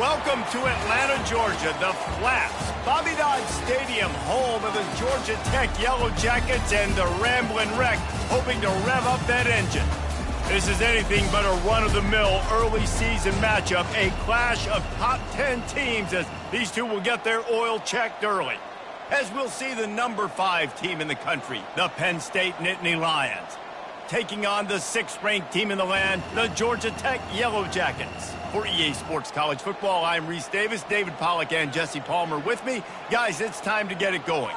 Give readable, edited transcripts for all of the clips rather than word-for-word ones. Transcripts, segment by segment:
Welcome to Atlanta, Georgia, the Flats, Bobby Dodd Stadium, home of the Georgia Tech Yellow Jackets and the Ramblin' Wreck, hoping to rev up that engine. This is anything but a run-of-the-mill early season matchup, a clash of top 10 teams as these two will get their oil checked early. As we'll see the number 5 team in the country, the Penn State Nittany Lions, taking on the 6th-ranked team in the land, the Georgia Tech Yellow Jackets. For EA Sports College Football, I'm Reese Davis, David Pollack, and Jesse Palmer with me. Guys, it's time to get it going.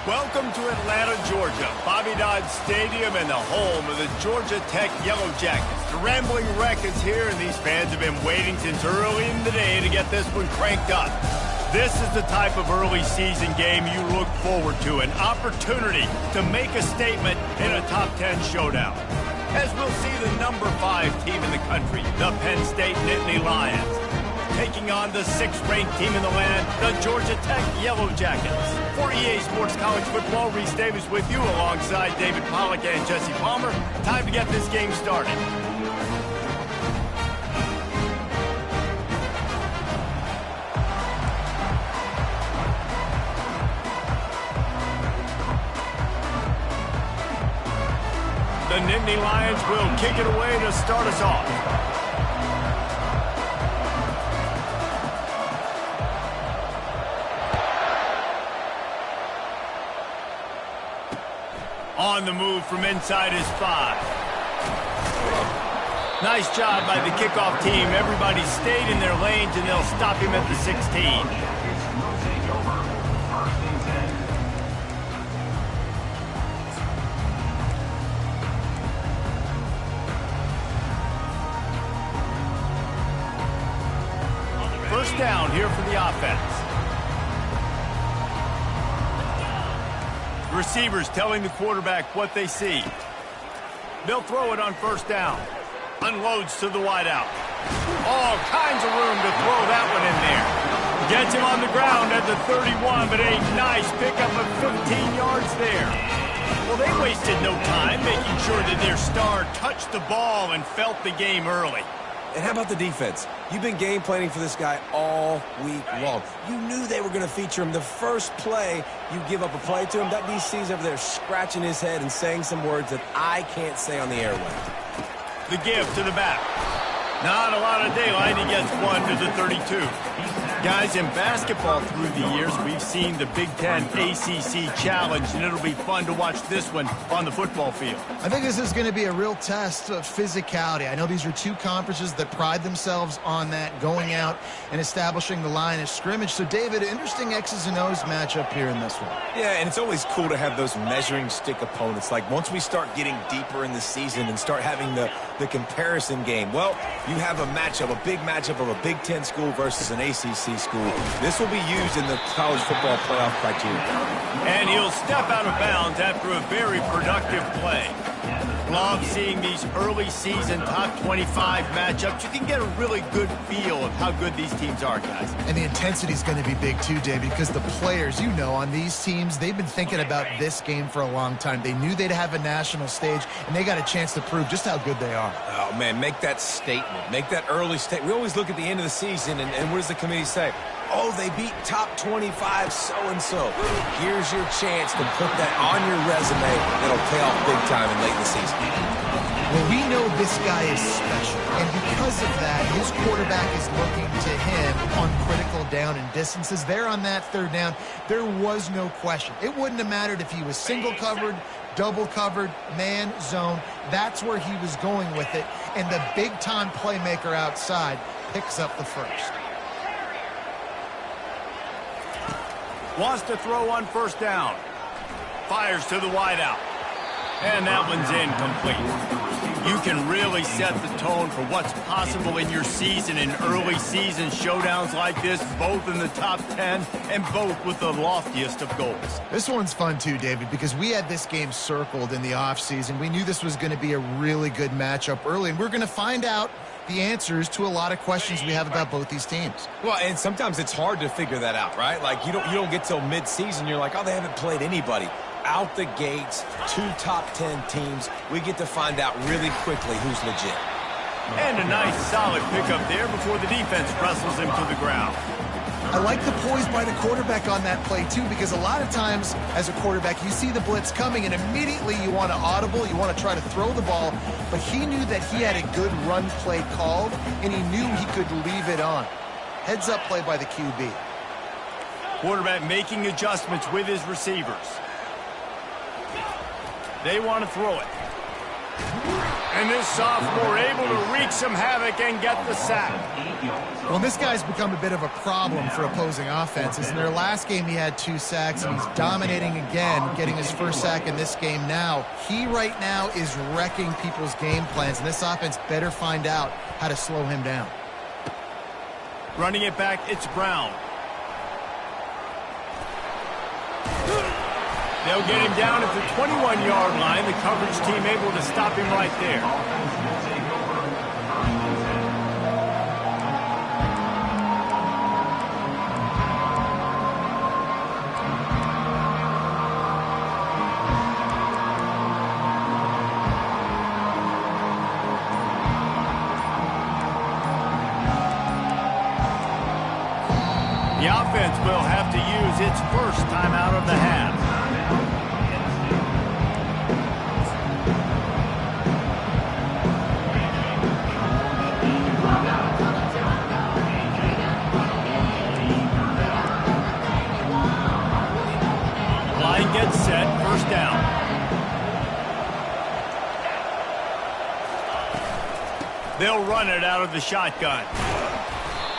Welcome to Atlanta, Georgia, Bobby Dodd Stadium and the home of the Georgia Tech Yellow Jackets. The Rambling Wreck is here, and these fans have been waiting since early in the day to get this one cranked up. This is the type of early season game you look forward to, an opportunity to make a statement in a top 10 showdown. As we'll see the number 5 team in the country, the Penn State Nittany Lions, taking on the 6th-ranked team in the land, the Georgia Tech Yellow Jackets. For EA Sports College Football, Reese Davis with you alongside David Pollack and Jesse Palmer. Time to get this game started. The Nittany Lions will kick it away to start us off. On the move from inside his 5. Nice job by the kickoff team. Everybody stayed in their lanes, and they'll stop him at the 16. the offense. The receivers telling the quarterback what they see. They'll throw it on first down. Unloads to the wideout. All kinds of room to throw that one in there. Gets him on the ground at the 31, but a nice pickup of 15 yards there. Well, they wasted no time making sure that their star touched the ball and felt the game early. And how about the defense? You've been game planning for this guy all week long. You knew they were going to feature him. The first play, you give up a play to him. That DC's over there scratching his head and saying some words that I can't say on the airwaves. The give to the back. Not a lot of daylight. He gets one to the 32. Guys, in basketball through the years, we've seen the Big Ten ACC Challenge, and it'll be fun to watch this one on the football field. I think this is going to be a real test of physicality. I know these are two conferences that pride themselves on that, going out and establishing the line of scrimmage. So, David, interesting X's and O's matchup here in this one. Yeah, and it's always cool to have those measuring stick opponents. Like, once we start getting deeper in the season and start having the comparison game, well, you have a matchup, a big matchup of a Big Ten school versus an ACC school. This will be used in the college football playoff criteria. And he'll step out of bounds after a very productive play. Love seeing these early season top 25 matchups. You can get a really good feel of how good these teams are, guys. And the intensity is going to be big too, David, because the players, you know, on these teams, they've been thinking about this game for a long time. They knew they'd have a national stage, and they got a chance to prove just how good they are. Oh, man, make that statement. Make that early statement. We always look at the end of the season, and what does the committee say? Oh, they beat top 25 so-and-so. Here's your chance to put that on your resume that'll pay off big time in late in the season. Well, we know this guy is special, and because of that, his quarterback is looking to him on critical down and distances. There on that third down, there was no question. It wouldn't have mattered if he was single covered, double covered, man, zone. That's where he was going with it, and the big-time playmaker outside picks up the first. Wants to throw on first down. Fires to the wideout. And that one's incomplete. You can really set the tone for what's possible in your season in early season showdowns like this, both in the top 10 and both with the loftiest of goals. This one's fun too, David, because we had this game circled in the offseason. We knew this was going to be a really good matchup early, and we're going to find out the answers to a lot of questions we have about both these teams. Well, and sometimes it's hard to figure that out, right? Like, you don't get till mid-season, you're like, oh, they haven't played anybody. Out the gates, two top 10 teams, we get to find out really quickly who's legit. And a nice solid pickup there before the defense wrestles him to the ground. I like the poise by the quarterback on that play, too, because a lot of times as a quarterback, you see the blitz coming, and immediately you want to audible, you want to try to throw the ball, but he knew that he had a good run play called, and he knew he could leave it on. Heads-up play by the QB. Quarterback making adjustments with his receivers. They want to throw it. And this sophomore able to wreak some havoc and get the sack. Well, this guy's become a bit of a problem for opposing offenses. In their last game, he had 2 sacks, and he's dominating again, getting his first sack in this game now. He right now is wrecking people's game plans, and this offense better find out how to slow him down. Running it back, it's Brown. They'll get him down at the 21-yard line. The coverage team able to stop him right there. The offense will have to use its first timeout of the half. Line gets set, first down. They'll run it out of the shotgun.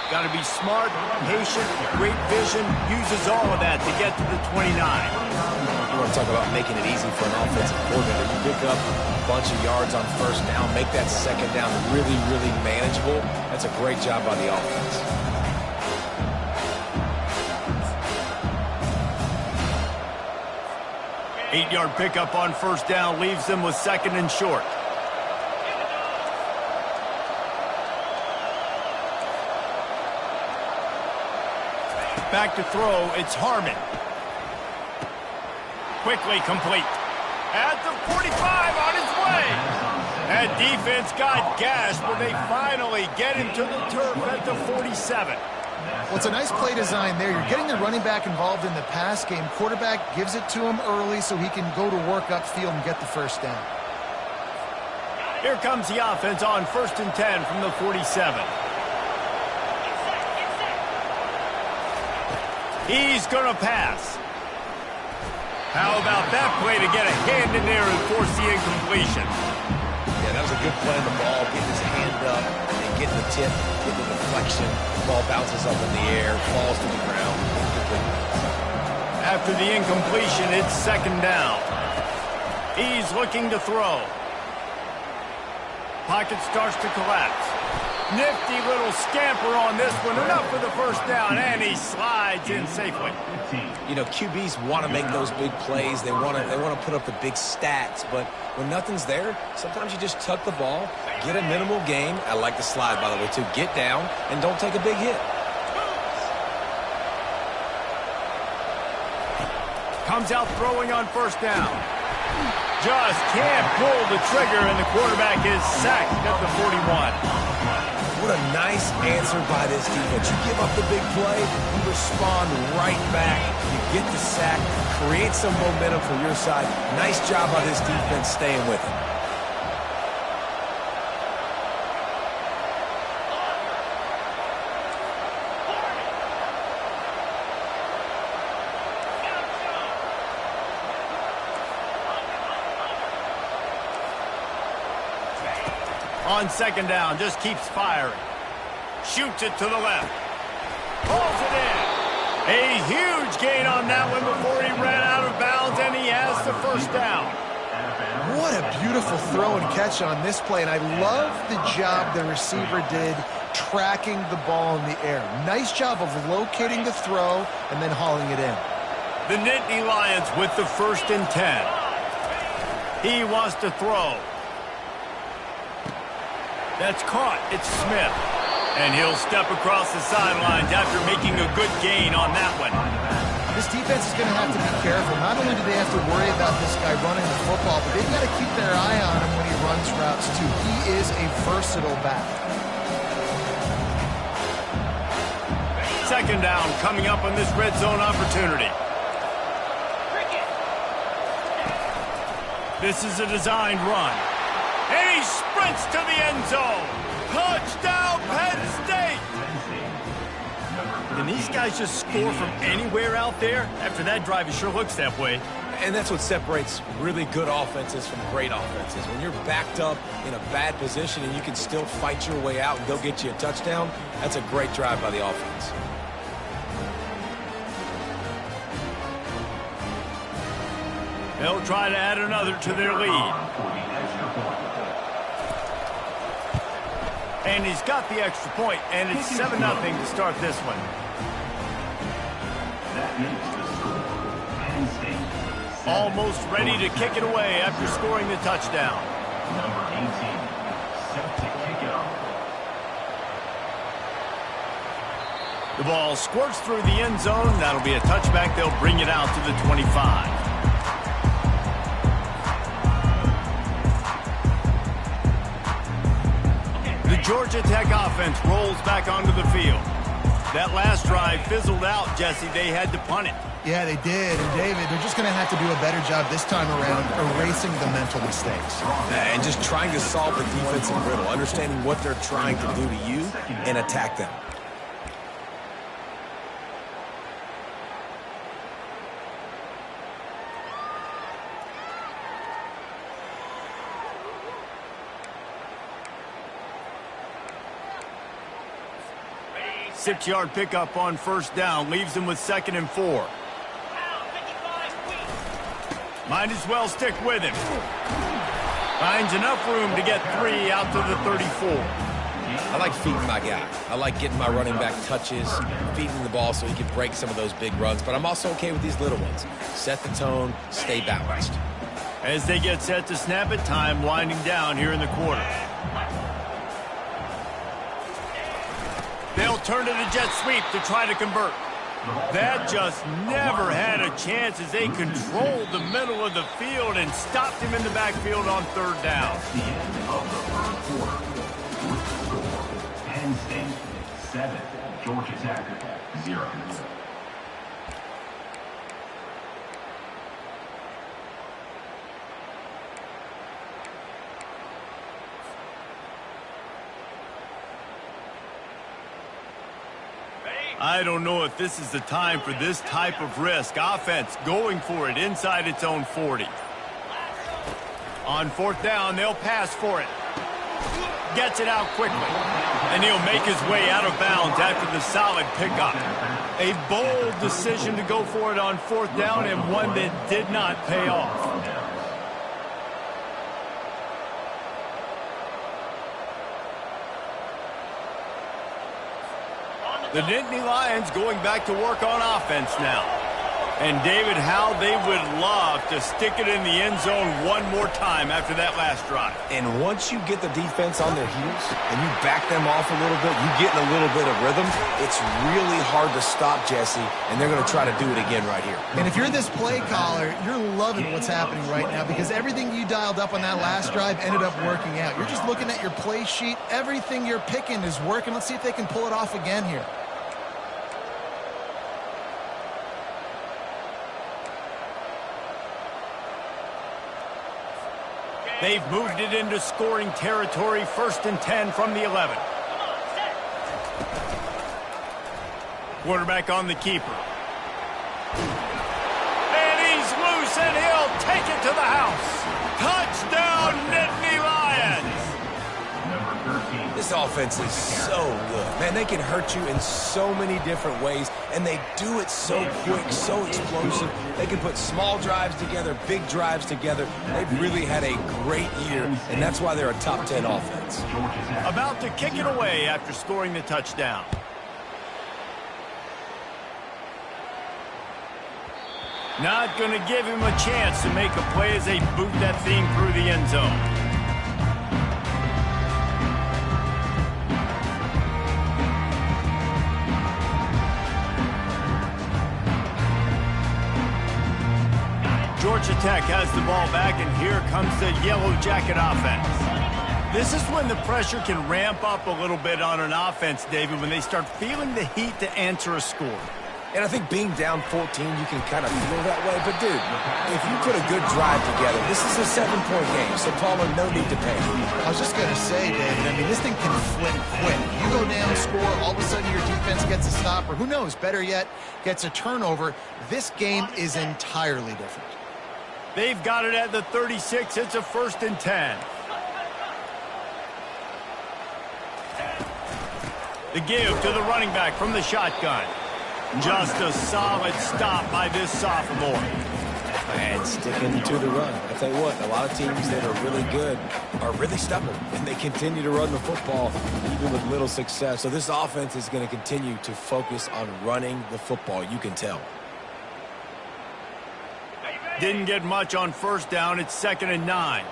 Got to be smart, patient, great vision, uses all of that to get to the 29. You want to talk about making it easy for an offensive coordinator. You pick up a bunch of yards on first down, make that second down really, really manageable. That's a great job by the offense. 8-yard pickup on first down leaves them with 2nd and short. Back to throw, it's Harmon. Quickly complete. At the 45, on his way. That defense got gashed, but they finally get him to the turf at the 47. Well, it's a nice play design there. You're getting the running back involved in the pass game. Quarterback gives it to him early so he can go to work upfield and get the first down. Here comes the offense on 1st and 10 from the 47. He's going to pass. How about that play to get a hand in there and force the incompletion? Yeah, that was a good play on the ball, getting his hand up and getting the tip, getting the deflection. The ball bounces up in the air, falls to the ground. After the incompletion, it's 2nd down. He's looking to throw. Pocket starts to collapse. Nifty little scamper on this one. Enough for the first down, and he slides in safely. You know, QBs want to make those big plays. They want to put up the big stats. But when nothing's there, sometimes you just tuck the ball, get a minimal gain. I like the slide, by the way, too. Get down and don't take a big hit. Comes out throwing on first down. Just can't pull the trigger, and the quarterback is sacked at the 41. What a nice answer by this defense. You give up the big play, you respond right back, you get the sack, create some momentum for your side. Nice job by this defense staying with it. On 2nd down, just keeps firing. Shoots it to the left. Pulls it in. A huge gain on that one before he ran out of bounds, and he has the first down. What a beautiful throw and catch on this play, and I love the job the receiver did tracking the ball in the air. Nice job of locating the throw and then hauling it in. The Nittany Lions with the 1st and 10. He wants to throw. That's caught. It's Smith. And he'll step across the sidelines after making a good gain on that one. This defense is going to have to be careful. Not only do they have to worry about this guy running the football, but they've got to keep their eye on him when he runs routes, too. He is a versatile back. 2nd down coming up on this red zone opportunity. This is a designed run. And he sprints to the end zone. Touchdown, Penn State! Can these guys just score from anywhere out there? After that drive, it sure looks that way. And that's what separates really good offenses from great offenses. When you're backed up in a bad position and you can still fight your way out and go get you a touchdown, that's a great drive by the offense. They'll try to add another to their lead. And he's got the extra point, and it's 7-0 to start this one. Almost ready to kick it away after scoring the touchdown. Number 18, set to kick it off. The ball squirts through the end zone. That'll be a touchback. They'll bring it out to the 25. The Georgia Tech offense rolls back onto the field. That last drive fizzled out, Jesse. They had to punt it. Yeah, they did. And, David, they're just going to have to do a better job this time around erasing the mental mistakes. And just trying to solve the defensive riddle, understanding what they're trying to do to you and attack them. Six-yard pickup on first down. Leaves them with 2nd and 4. Might as well stick with him. Finds enough room to get 3 out to the 34. I like feeding my guy. I like getting my running back touches, feeding the ball so he can break some of those big runs. But I'm also okay with these little ones. Set the tone, stay balanced. As they get set to snap it, time winding down here in the quarter. They'll turn to the jet sweep to try to convert. That just never had a chance as they controlled the middle of the field and stopped him in the backfield on third down. That's the end of the third quarter. Penn State 7, Georgia Tech 0. I don't know if this is the time for this type of risk. Offense going for it inside its own 40. On fourth down, they'll pass for it. Gets it out quickly. And he'll make his way out of bounds after the solid pickup. A bold decision to go for it on fourth down and one that did not pay off. The Nittany Lions going back to work on offense now. And David, how they would love to stick it in the end zone one more time after that last drive. And once you get the defense on their heels and you back them off a little bit, you get in a little bit of rhythm, it's really hard to stop, Jesse, and they're going to try to do it again right here. And if you're this play caller, you're loving what's happening right now because everything you dialed up on that last drive ended up working out. You're just looking at your play sheet. Everything you're picking is working. Let's see if they can pull it off again here. They've moved it into scoring territory, 1st and 10 from the 11. Quarterback on the keeper. And he's loose, and he'll take it to the house. Touchdown, Nittany Lions! Number 13. This offense is so good. Man, they can hurt you in so many different ways, and they do it so quick, so explosive. They can put small drives together, big drives together. They've really had a great year, and that's why they're a top 10 offense. About to kick it away after scoring the touchdown. Not going to give him a chance to make a play as they boot that thing through the end zone. Georgia Tech has the ball back, and here comes the Yellow Jacket offense. This is when the pressure can ramp up a little bit on an offense, David, when they start feeling the heat to answer a score. And I think being down 14, you can kind of feel that way. But, dude, if you put a good drive together, this is a 7-point game, so Palmer, no need to panic. I was just going to say, David, I mean, this thing can flip quick. You go down, score, all of a sudden your defense gets a stop, or who knows, better yet, gets a turnover. This game is entirely different. They've got it at the 36. It's a 1st and 10. The give to the running back from the shotgun. Just a solid stop by this sophomore. And sticking to the run. I tell you what, a lot of teams that are really good are really stubborn, and they continue to run the football even with little success. So this offense is going to continue to focus on running the football. You can tell. Didn't get much on 1st down. It's 2nd and 9.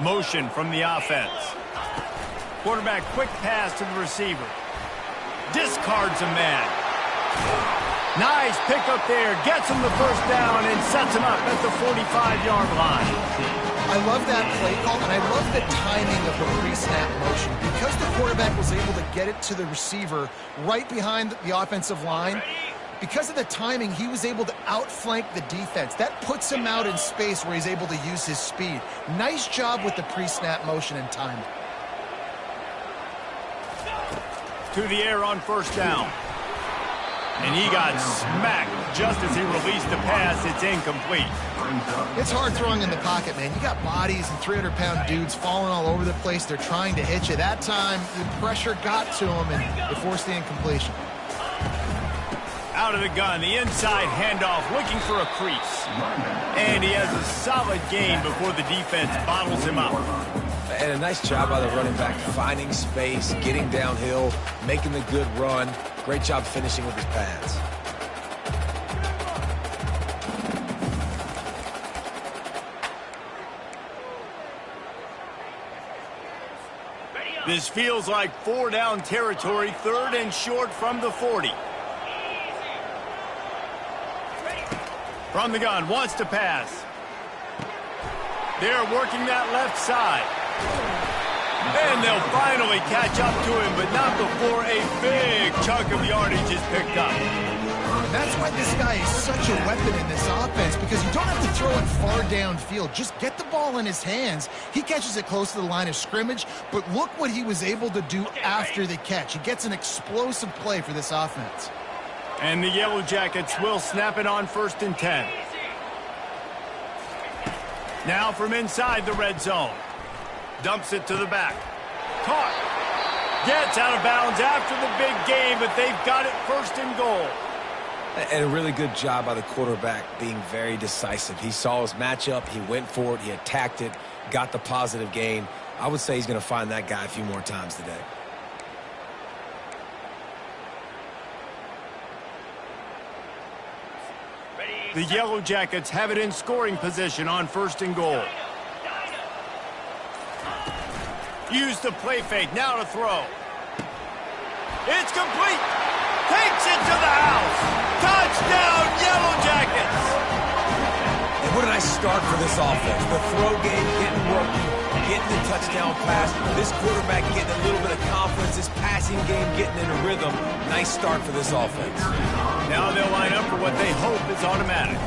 Motion from the offense. Quarterback quick pass to the receiver. Discards a man. Nice pickup there. Gets him the 1st down and sets him up at the 45-yard line. I love that play call, and I love the timing of the pre-snap motion. Because the quarterback was able to get it to the receiver right behind the offensive line, because of the timing, he was able to outflank the defense. That puts him out in space where he's able to use his speed. Nice job with the pre-snap motion and timing. To the air on 1st down. And he got smacked just as he released the pass. It's incomplete. It's hard throwing in the pocket, man. You got bodies and 300-pound dudes falling all over the place. They're trying to hit you. That time, the pressure got to him, and it forced the incompletion. Out of the gun, the inside handoff, looking for a crease. And he has a solid gain before the defense bottles him up. And a nice job by the running back, finding space, getting downhill, making the good run. Great job finishing with his pads. This feels like 4-down territory, 3rd and short from the 40. From the gun, wants to pass. They're working that left side. And they'll finally catch up to him, but not before a big chunk of yardage is picked up. And that's why this guy is such a weapon in this offense, because you don't have to throw it far downfield. Just get the ball in his hands. He catches it close to the line of scrimmage, but look what he was able to do after the catch. He gets an explosive play for this offense. And the Yellow Jackets will snap it on 1st and 10. Now from inside the red zone. Dumps it to the back. Caught. Gets out of bounds after the big game, but they've got it 1st and goal. And a really good job by the quarterback being very decisive. He saw his matchup, he went for it, he attacked it, got the positive gain. I would say he's going to find that guy a few more times today. The Yellow Jackets have it in scoring position on 1st and goal. Use the play fake, now to throw. It's complete. Takes it to the house. Touchdown, Yellow Jackets. And what a nice start for this offense. The throw game getting working, getting the touchdown pass. This quarterback getting a little bit of confidence. This passing game getting in a rhythm. Nice start for this offense. Now they'll line up for what they hope is automatic.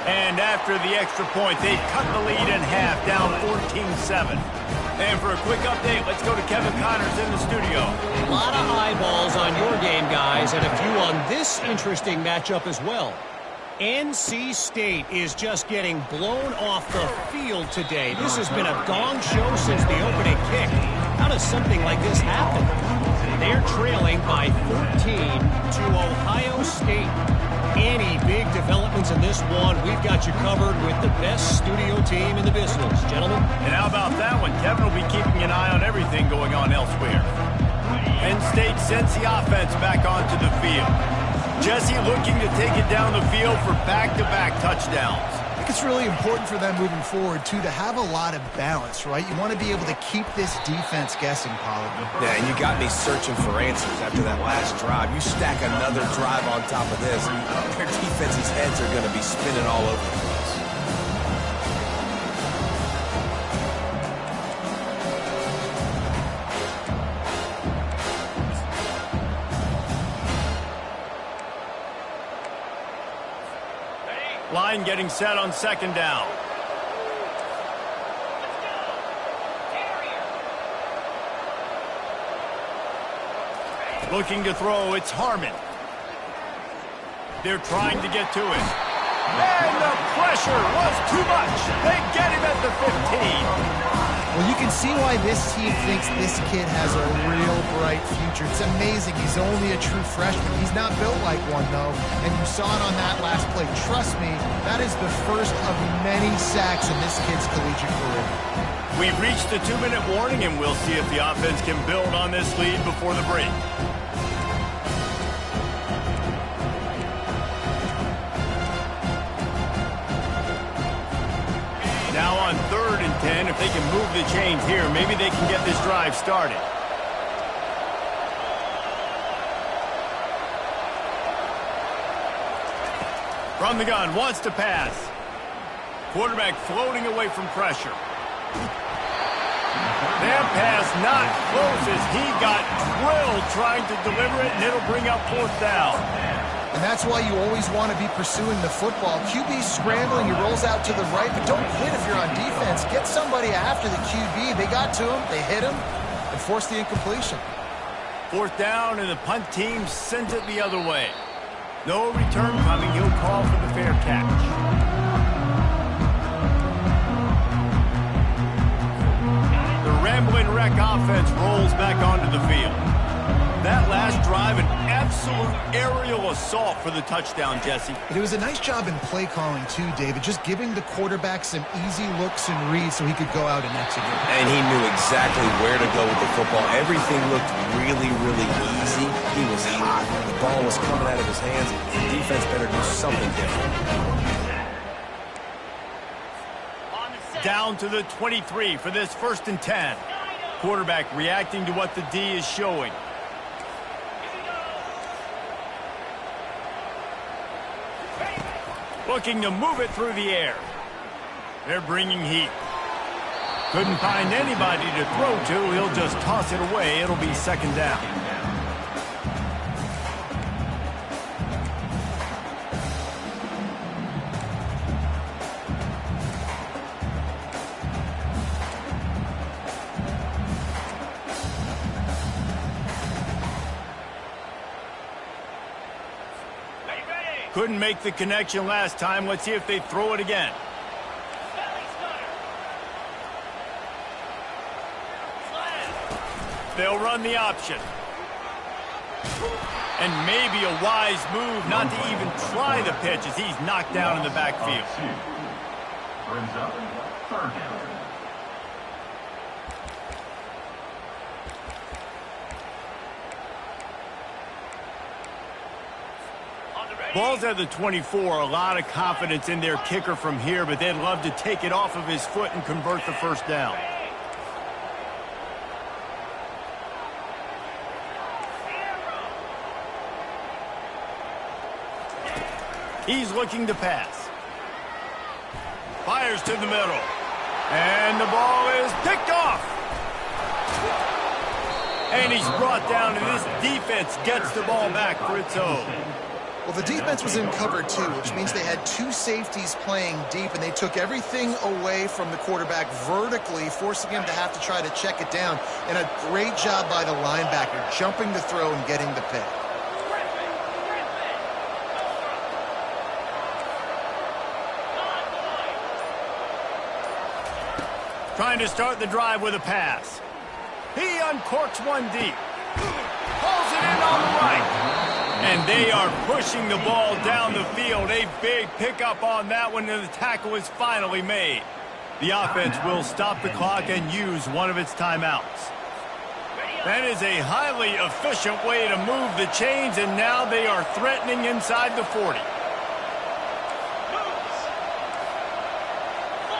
And after the extra point, they've cut the lead in half, down 14-7. And for a quick update, let's go to Kevin Connors in the studio. A lot of eyeballs on your game, guys, and a few on this interesting matchup as well. NC State is just getting blown off the field today. This has been a gong show since the opening kick. How does something like this happen? They're trailing by 14 to Ohio State. Any big developments in this one, we've got you covered with the best studio team in the business. Gentlemen? And how about that one? Kevin will be keeping an eye on everything going on elsewhere. Penn State sends the offense back onto the field. Jesse looking to take it down the field for back-to-back touchdowns. I think it's really important for them moving forward, too, to have a lot of balance, right? You want to be able to keep this defense guessing, Pollard. Yeah, and you got me searching for answers after that last drive. You stack another drive on top of this, their defense's heads are going to be spinning all over the place. Line getting set on 2nd down. Looking to throw, it's Harmon. They're trying to get to it. And the pressure was too much. They get him at the 15. Well, you can see why this team thinks this kid has a real bright future. It's amazing. He's only a true freshman. He's not built like one, though. And you saw it on that last play. Trust me, that is the first of many sacks in this kid's collegiate career. We've reached the 2-minute warning, and we'll see if the offense can build on this lead before the break. Now on 3rd and 10, if they can move the chains here, maybe they can get this drive started. From the gun, wants to pass. Quarterback floating away from pressure. That pass not close as he got drilled trying to deliver it, and it'll bring up 4th down. And that's why you always want to be pursuing the football. QB's scrambling, he rolls out to the right, but don't quit if you're on defense. Get somebody after the QB. They got to him, they hit him, and forced the incompletion. 4th down, and the punt team sends it the other way. No return coming. He'll call for the fair catch. The Rambling Wreck offense rolls back onto the field. That last drive, an absolute absolute aerial assault for the touchdown, Jesse. It was a nice job in play calling too, David, just giving the quarterback some easy looks and reads so he could go out and execute. And he knew exactly where to go with the football. Everything looked really, really easy. He was hot. The ball was coming out of his hands. The defense better do something different. Down to the 23 for this 1st and 10. Quarterback reacting to what the D is showing. Looking to move it through the air. They're bringing heat. Couldn't find anybody to throw to. He'll just toss it away. It'll be 2nd down. Couldn't make the connection last time. Let's see if they throw it again. They'll run the option. And maybe a wise move not to even try the pitch as he's knocked down in the backfield. Brings up 3rd down. Ball's at the 24. A lot of confidence in their kicker from here, but they'd love to take it off of his foot and convert the 1st down. He's looking to pass. Fires to the middle. And the ball is picked off. And he's brought down, and this defense gets the ball back for its own. Well, the defense was in cover 2, which means they had 2 safeties playing deep, and they took everything away from the quarterback vertically, forcing him to have to try to check it down. And a great job by the linebacker, jumping the throw and getting the pick. Trying to start the drive with a pass. He uncorks one deep. Pulls it in on the right. And they are pushing the ball down the field. A big pickup on that one, and the tackle is finally made. The offense will stop the clock and use one of its timeouts. That is a highly efficient way to move the chains, and now they are threatening inside the 40.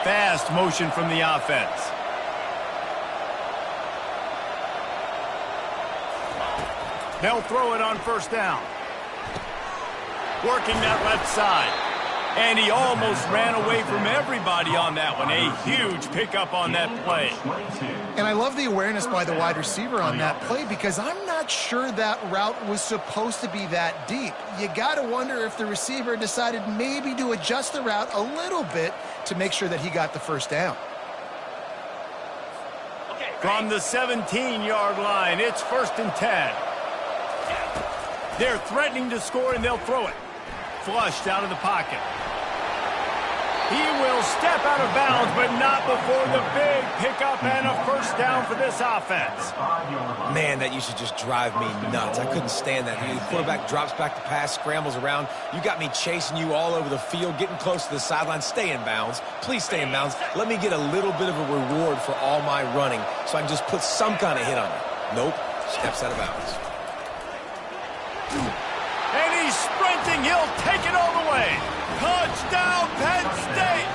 Fast motion from the offense. They'll throw it on 1st down. Working that left side. And he almost ran away from everybody on that one. A huge pickup on that play. And I love the awareness by the wide receiver on that play because I'm not sure that route was supposed to be that deep. You got to wonder if the receiver decided maybe to adjust the route a little bit to make sure that he got the 1st down. From the 17-yard line, it's 1st and 10. They're threatening to score, and they'll throw it. Flushed out of the pocket. He will step out of bounds, but not before the big pickup and a 1st down for this offense. Man, that used to just drive me nuts. I couldn't stand that. The quarterback drops back to pass, scrambles around. You got me chasing you all over the field, getting close to the sideline. Stay in bounds. Please stay in bounds. Let me get a little bit of a reward for all my running so I can just put some kind of hit on it. Nope. Steps out of bounds. And he's sprinting. He'll take it all the way. Touchdown, Penn State!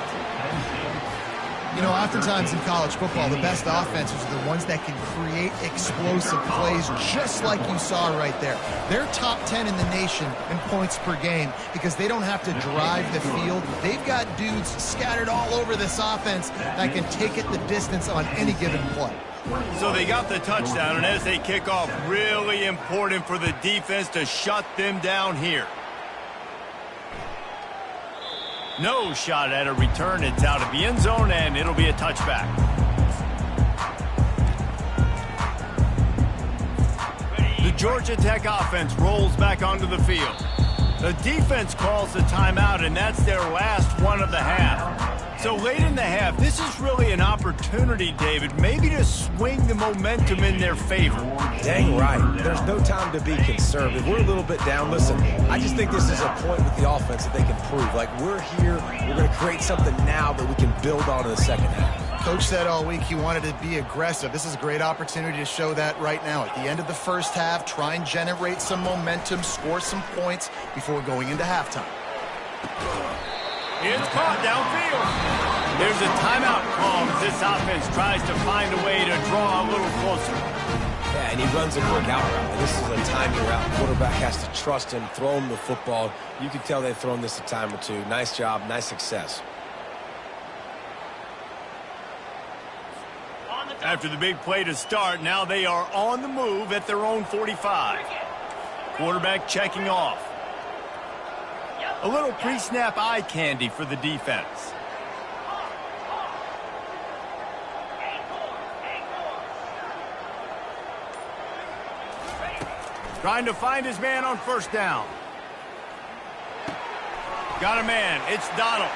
You know, oftentimes in college football, the best offenses are the ones that can create explosive plays just like you saw right there. They're top 10 in the nation in points per game because they don't have to drive the field. They've got dudes scattered all over this offense that can take it the distance on any given play. So they got the touchdown, and as they kick off, really important for the defense to shut them down here. No shot at a return. It's out of the end zone, and it'll be a touchback. The Georgia Tech offense rolls back onto the field. The defense calls the timeout, and that's their last one of the half. So late in the half, this is really an opportunity, David, maybe to swing the momentum in their favor. Dang right. There's no time to be conservative. We're a little bit down. Listen, I just think this is a point with the offense that they can prove. Like, we're here, we're going to create something now that we can build on in the second half. Coach said all week he wanted to be aggressive. This is a great opportunity to show that right now. At the end of the first half, try and generate some momentum, score some points before going into halftime. It's caught downfield. There's a timeout call as this offense tries to find a way to draw a little closer. Yeah, and he runs a quick out route. This is a timing route. Quarterback has to trust him, throw him the football. You can tell they've thrown this a time or two. Nice job, nice success. After the big play to start, now they are on the move at their own 45. Quarterback checking off. A little pre-snap eye candy for the defense. Trying to find his man on first down. Got a man. It's Donald.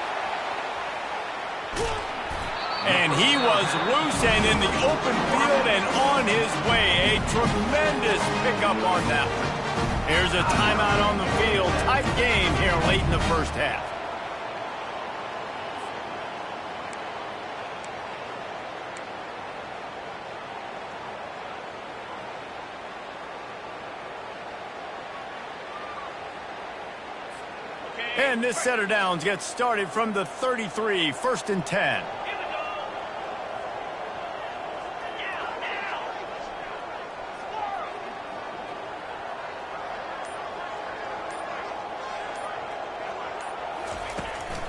And he was loose and in the open field and on his way. A tremendous pickup on that one. Here's a timeout on the field. Tight game here late in the first half. And this set of downs gets started from the 33, 1st and 10.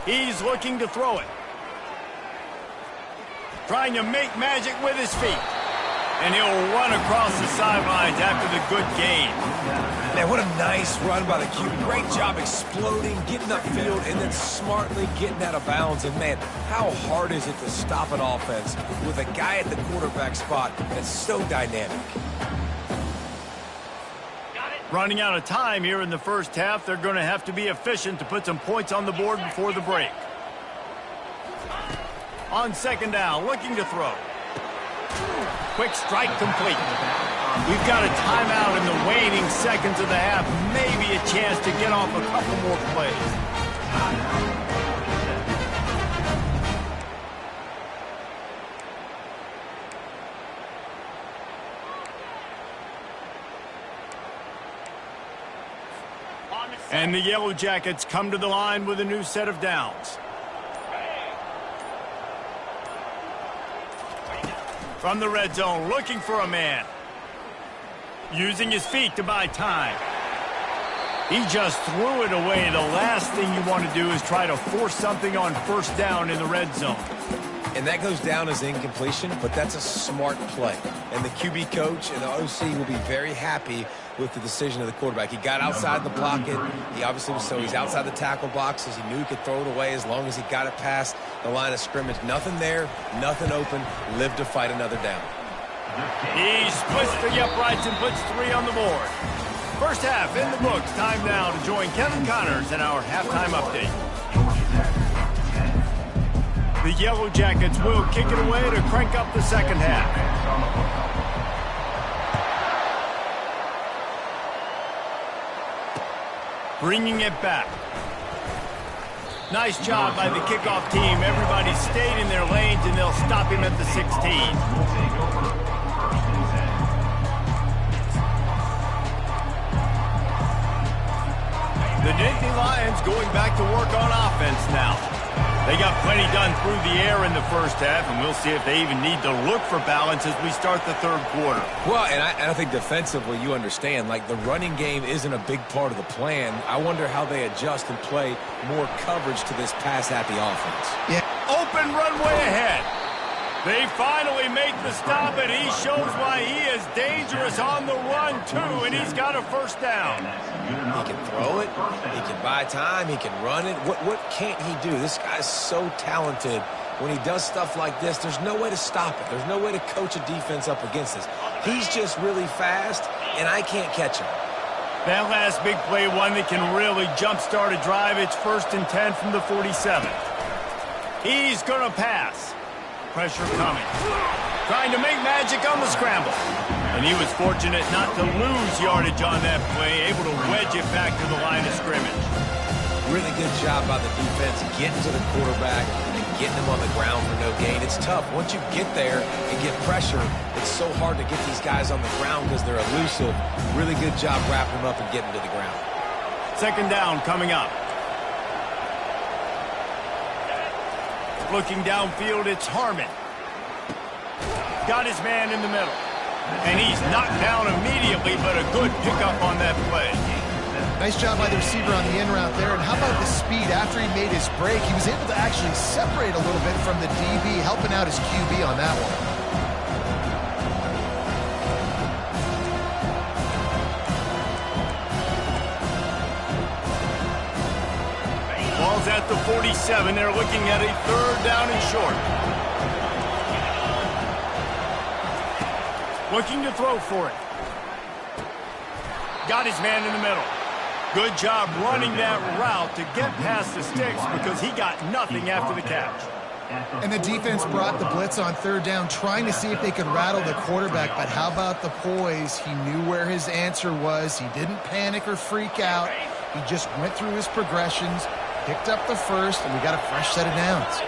He's looking to throw it. Trying to make magic with his feet. And he'll run across the sidelines after the good gain. Man, what a nice run by the QB. Great job exploding, getting upfield, and then smartly getting out of bounds. And, man, how hard is it to stop an offense with a guy at the quarterback spot that's so dynamic? Running out of time here in the first half. They're going to have to be efficient to put some points on the board before the break. On second down, looking to throw. Quick strike complete. We've got a timeout in the waning seconds of the half. Maybe a chance to get off a couple more plays. And the Yellow Jackets come to the line with a new set of downs. From the red zone, looking for a man. Using his feet to buy time. He just threw it away. The last thing you want to do is try to force something on first down in the red zone. And that goes down as incompletion, but that's a smart play. And the QB coach and the OC will be very happy with the decision of the quarterback. He got outside the pocket. He obviously was he's outside the tackle boxes. He knew he could throw it away as long as he got it past the line of scrimmage. Nothing there, nothing open. Live to fight another down. He splits the uprights and puts 3 on the board. First half in the books. Time now to join Kevin Connors in our halftime update. The Yellow Jackets will kick it away to crank up the second half. Bringing it back. Nice job by the kickoff team. Everybody stayed in their lanes, and they'll stop him at the 16. The Nittany Lions going back to work on offense now. They got plenty done through the air in the first half, and we'll see if they even need to look for balance as we start the third quarter. Well, and I think defensively you understand, like the running game isn't a big part of the plan. I wonder how they adjust and play more coverage to this pass-happy offense. Yeah. Open runway ahead. They finally make the stop, and he shows why he is dangerous on the run, too, and he's got a first down. He can throw it. He can buy time. He can run it. What can't he do? This guy's so talented. When he does stuff like this, there's no way to stop it. There's no way to coach a defense up against this. He's just really fast, and I can't catch him. That last big play, one that can really jumpstart a drive. It's 1st and 10 from the 47. He's going to pass. Pressure coming. Trying to make magic on the scramble. And he was fortunate not to lose yardage on that play, able to wedge it back to the line of scrimmage. Really good job by the defense getting to the quarterback and getting him on the ground for no gain. It's tough. Once you get there and get pressure, it's so hard to get these guys on the ground because they're elusive. Really good job wrapping them up and getting to the ground. Second down coming up. Looking downfield, it's Harmon. Got his man in the middle. And he's knocked down immediately, but a good pickup on that play. Nice job by the receiver on the in route there. And how about the speed? After he made his break, he was able to actually separate a little bit from the DB, helping out his QB on that one. Ball's at the 47. They're looking at a third down and short. Looking to throw for it. Got his man in the middle. Good job running that route to get past the sticks because he got nothing after the catch. And the defense brought the blitz on third down, trying to see if they could rattle the quarterback. But how about the poise? He knew where his answer was. He didn't panic or freak out. He just went through his progressions, picked up the first, and we got a fresh set of downs.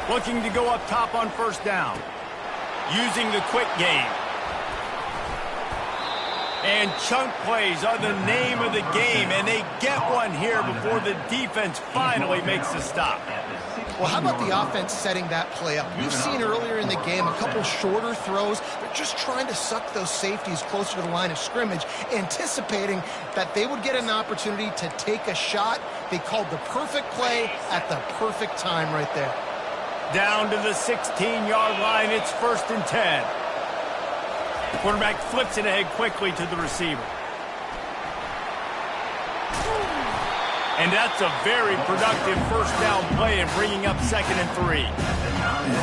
Looking to go up top on first down. Using the quick game. And chunk plays are the name of the game, and they get one here before the defense finally makes a stop. Well, how about the offense setting that play up? We've seen earlier in the game a couple shorter throws. They're just trying to suck those safeties closer to the line of scrimmage, anticipating that they would get an opportunity to take a shot. They called the perfect play at the perfect time right there. Down to the 16-yard line, it's 1st and 10. Quarterback flips it ahead quickly to the receiver. And that's a very productive first down play and bringing up 2nd and 3.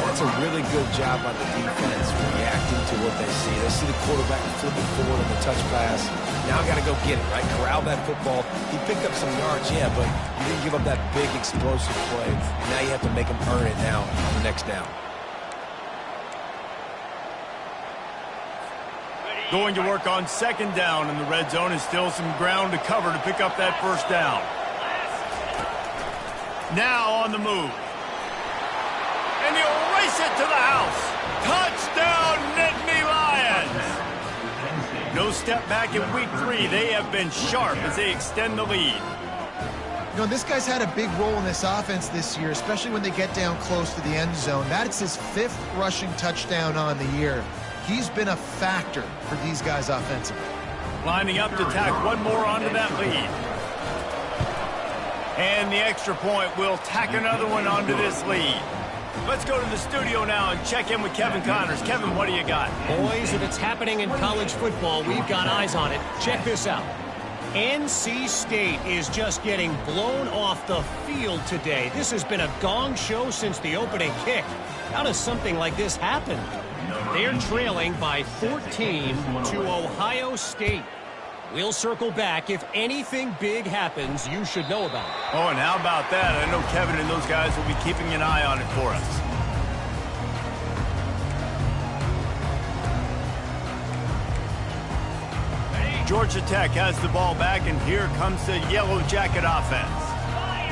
That's a really good job by the defense reacting to what they see. They see the quarterback flipping forward on the touch pass. Now got to go get it, right? Corral that football. He picked up some yards, yeah, but you didn't give up that big explosive play. Now you have to make him earn it now on the next down. Going to work on 2nd down in the red zone, and still some ground to cover to pick up that first down. Now on the move. And he'll race it to the house. Touchdown, Nittany Lions! No step back in week 3. They have been sharp as they extend the lead. You know, this guy's had a big role in this offense this year, especially when they get down close to the end zone. That's his 5th rushing touchdown on the year. He's been a factor for these guys offensively. Lining up to tack one more onto that lead. And the extra point will tack another one onto this lead. Let's go to the studio now and check in with Kevin Connors. Kevin, what do you got? Boys, if it's happening in college football, we've got eyes on it. Check this out. NC State is just getting blown off the field today. This has been a gong show since the opening kick. How does something like this happen? They're trailing by 14 to Ohio State. We'll circle back. If anything big happens, you should know about it. Oh, and how about that? I know Kevin and those guys will be keeping an eye on it for us. Georgia Tech has the ball back, and here comes the Yellow Jacket offense.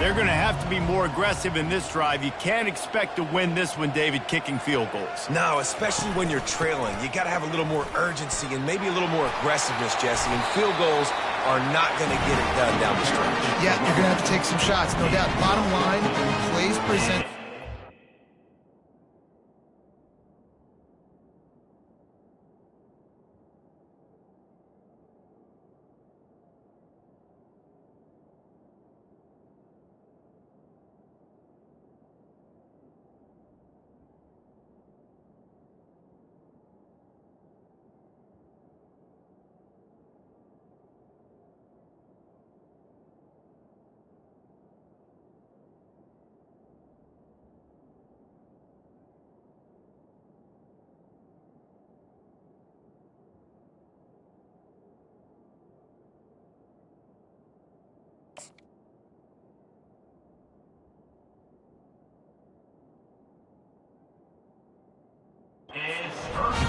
They're going to have to be more aggressive in this drive. You can't expect to win this one, David, kicking field goals. No, especially when you're trailing. You got to have a little more urgency and maybe a little more aggressiveness, Jesse. And field goals are not going to get it done down the stretch. Yeah, you're going to have to take some shots, no doubt. Bottom line, plays present.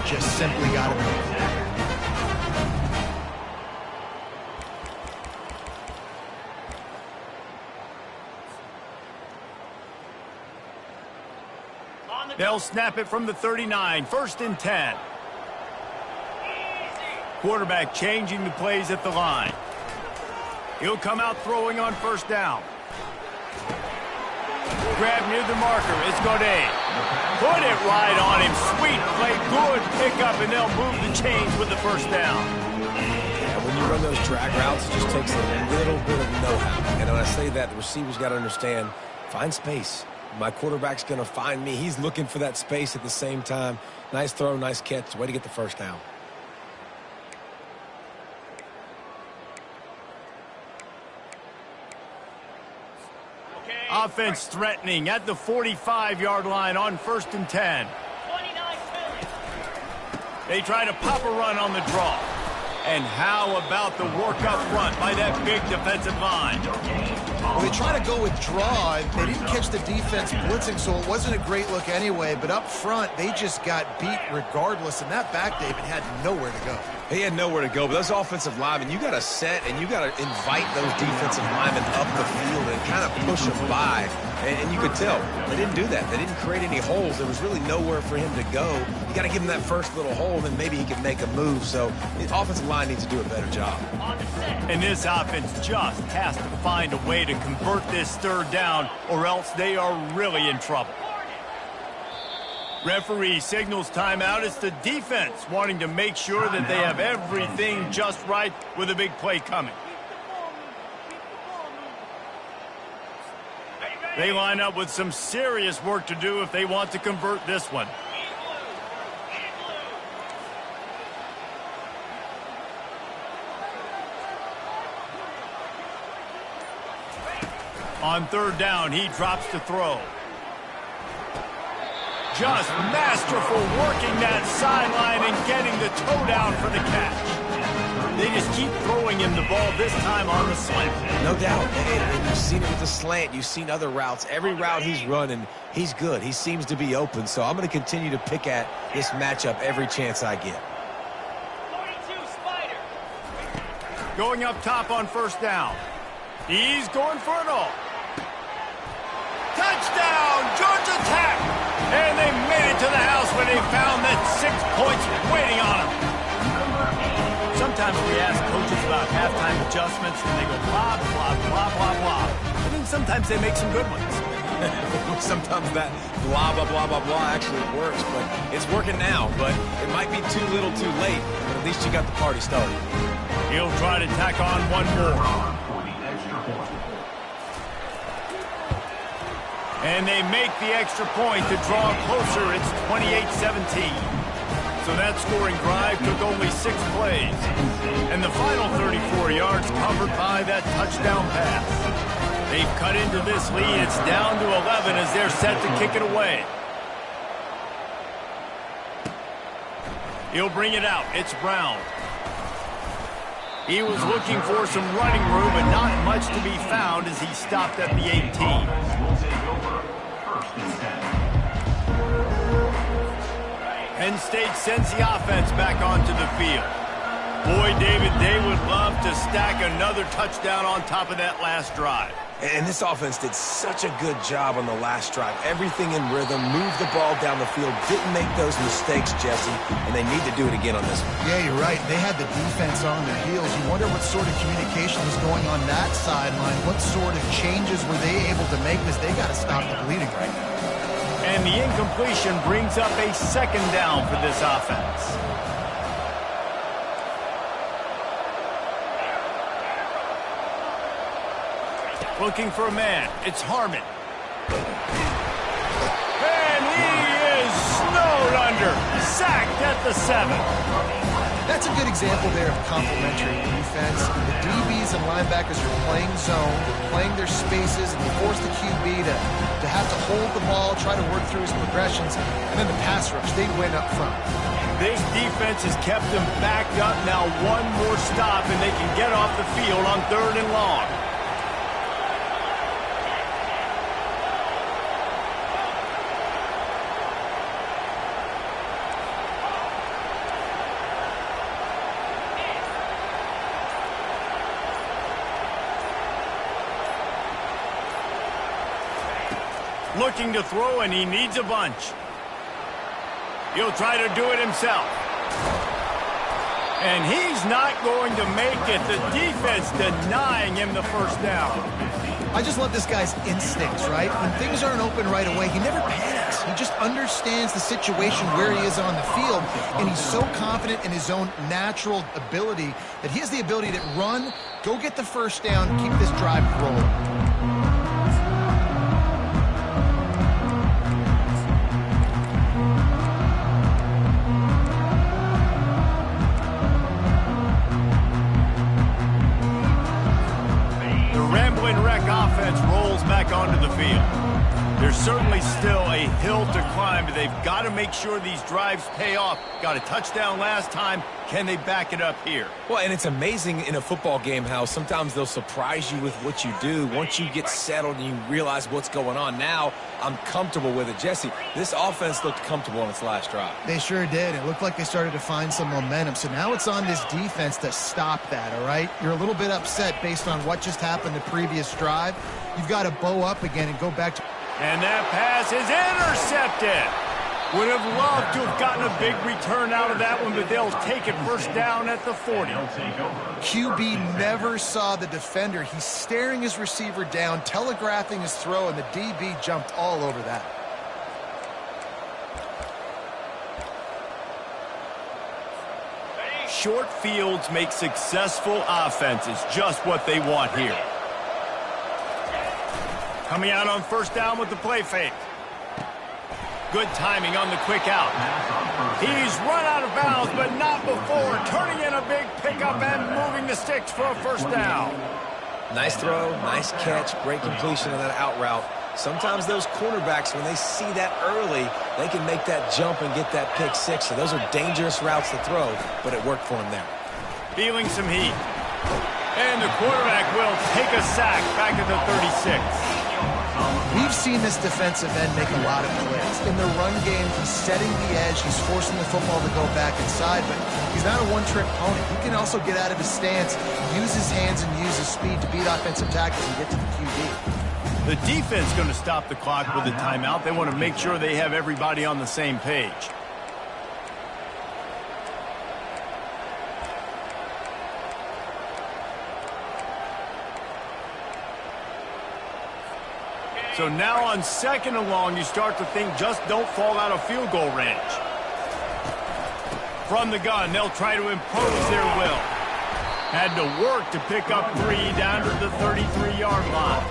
just simply got to make it. They'll snap it from the 39, 1st and 10. Quarterback changing the plays at the line. He'll come out throwing on 1st down. Grab near the marker. It's Godet. Put it right on him. Sweet play. Good pickup, and they'll move the chains with the 1st down. Yeah, when you run those drag routes, it just takes a little bit of know-how. And when I say that, the receiver's got to understand, find space. My quarterback's going to find me. He's looking for that space at the same time. Nice throw, nice catch. Way to get the 1st down. Offense threatening at the 45-yard line on 1st and 10. They try to pop a run on the draw. And how about the work up front by that big defensive line? Well, they try to go with draw. They didn't catch the defense blitzing, so it wasn't a great look anyway. But up front, they just got beat regardless. And that back, David, had nowhere to go. He had nowhere to go, but those offensive linemen, you got to set and you got to invite those defensive linemen up the field and kind of push them by. And you could tell they didn't do that. They didn't create any holes. There was really nowhere for him to go. You got to give him that first little hole, and then maybe he can make a move. So the offensive line needs to do a better job. And this offense just has to find a way to convert this 3rd down, or else they are really in trouble. Referee signals timeout. It's the defense wanting to make sure that they have everything just right with a big play coming. They line up with some serious work to do if they want to convert this one. On 3rd down, he drops to throw. Just masterful working that sideline and getting the toe down for the catch. They just keep throwing him the ball, this time on the slant. No doubt. And you've seen it with the slant. You've seen other routes. Every route he's running, he's good. He seems to be open. So I'm going to continue to pick at this matchup every chance I get. 42 Spider. Going up top on 1st down. He's going for it all. Touchdown, Georgia Tech! And they made it to the house when they found that 6 points waiting on them. Sometimes we ask coaches about halftime adjustments, and they go blah, blah, blah, blah, blah. And then sometimes they make some good ones. Sometimes that blah, blah, blah, blah, blah actually works, but it's working now. But it might be too little too late, but at least you got the party started. He'll try to tack on one more. And they make the extra point to draw closer. It's 28-17. So that scoring drive took only 6 plays. And the final 34 yards covered by that touchdown pass. They've cut into this lead. It's down to 11 as they're set to kick it away. He'll bring it out. It's Brown. He was looking for some running room, but not much to be found as he stopped at the 18. Penn State sends the offense back onto the field. Boy, David, they would love to stack another touchdown on top of that last drive. And this offense did such a good job on the last drive. Everything in rhythm, moved the ball down the field, didn't make those mistakes, Jesse, and they need to do it again on this one. Yeah, you're right. They had the defense on their heels. You wonder what sort of communication was going on that sideline. What sort of changes were they able to make, because they got to stop the bleeding right now. And the incompletion brings up a 2nd down for this offense. Looking for a man. It's Harmon. And he is snowed under. Sacked at the 7. That's a good example there of complementary defense. The DBs and linebackers are playing zone, they're playing their spaces, and they force the QB to have to hold the ball, try to work through his progressions, and then the pass rush, they win up front. This defense has kept them backed up. Now one more stop, and they can get off the field on 3rd and long. looking to throw, and he needs a bunch. He'll try to do it himself. And he's not going to make it. The defense denying him the first down. I just love this guy's instincts, right? When things aren't open right away, he never panics. He just understands the situation where he is on the field, and he's so confident in his own natural ability that he has the ability to run, go get the first down, keep this drive rolling. Rolls back onto the field. There's certainly still a hill to climb, but they've got to make sure these drives pay off. Got a touchdown last time. Can they back it up here? Well, and it's amazing in a football game how sometimes they'll surprise you with what you do. Once you get settled and you realize what's going on, now I'm comfortable with it. Jesse, this offense looked comfortable on its last drive. They sure did. It looked like they started to find some momentum. So now it's on this defense to stop that, all right? You're a little bit upset based on what just happened the previous drive. You've got to bow up again and go back to... And that pass is intercepted. Would have loved to have gotten a big return out of that one, but they'll take it first down at the 40. QB never saw the defender. He's staring his receiver down, telegraphing his throw, and the DB jumped all over that. Short fields make successful offenses, just what they want here. Coming out on first down with the play fake. Good timing on the quick out. He's run out of bounds, but not before. Turning in a big pickup and moving the sticks for a first down. Nice throw, nice catch, great completion of that out route. Sometimes those cornerbacks, when they see that early, they can make that jump and get that pick six. So those are dangerous routes to throw, but it worked for him there. Feeling some heat. And the quarterback will take a sack back at the 36. We've seen this defensive end make a lot of plays. In the run game, he's setting the edge. He's forcing the football to go back inside, but he's not a one-trick pony. He can also get out of his stance, use his hands, and use his speed to beat offensive tackles and get to the QB. The defense going to stop the clock with a timeout. They want to make sure they have everybody on the same page. So now on second and long, you start to think just don't fall out of field goal range. From the gun, they'll try to impose their will. Had to work to pick up 3 down to the 33-yard line.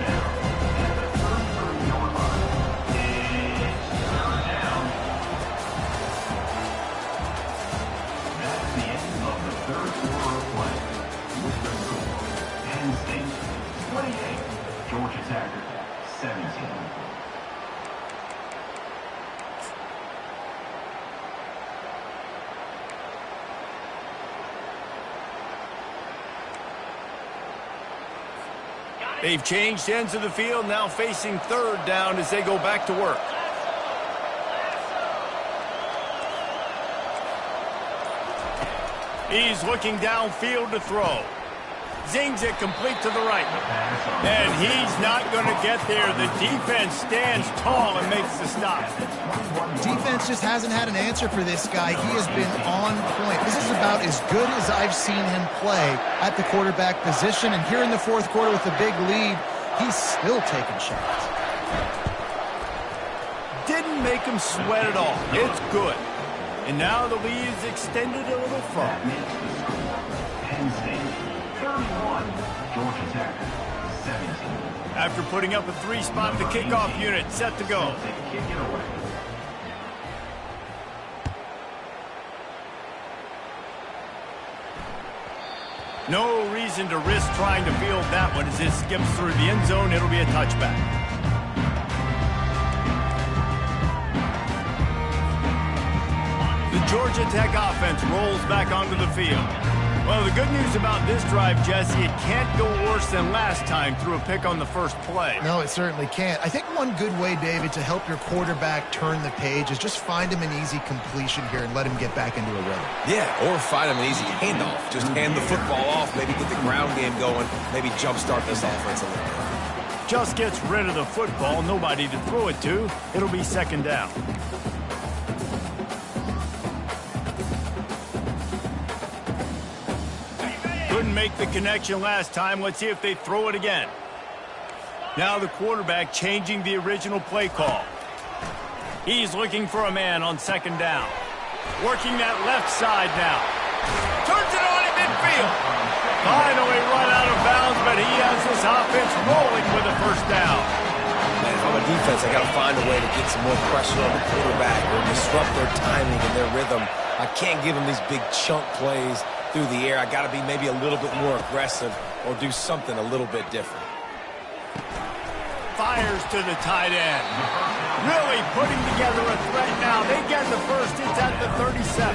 Georgia Tech, 17. They've changed ends of the field, now facing third down as they go back to work. He's looking downfield to throw. Zings it complete to the right. And he's not going to get there. The defense stands tall and makes the stop. Defense just hasn't had an answer for this guy. He has been on point. This is about as good as I've seen him play at the quarterback position. And here in the fourth quarter with a big lead, he's still taking shots. Didn't make him sweat at all. It's good. And now the lead is extended a little further. Penn State, 31. Georgia Tech, 17. After putting up a 3-spot, the kickoff unit set to go. Kick it away. No reason to risk trying to field that one as it skips through the end zone. It'll be a touchback. The Georgia Tech offense rolls back onto the field. Well, the good news about this drive, Jesse, it can't go worse than last time through a pick on the first play. No, it certainly can't. I think one good way, David, to help your quarterback turn the page is just find him an easy completion here and let him get back into a rhythm. Yeah, or find him an easy handoff. Just hand the football off, maybe get the ground game going, maybe jumpstart this offense a little bit. just gets rid of the football, nobody to throw it to. It'll be second down. Couldn't make the connection last time. Let's see if they throw it again. Now the quarterback changing the original play call. He's looking for a man on second down. Working that left side now. Turns it on in midfield. Finally run out of bounds, but he has this offense rolling with a first down. Man, if I'm a defense, I got to find a way to get some more pressure on the quarterback or disrupt their timing and their rhythm. I can't give them these big chunk plays through the air. I got to be maybe a little bit more aggressive or do something a little bit different. Fires to the tight end. Really putting together a threat now. They get the first. It's at the 37.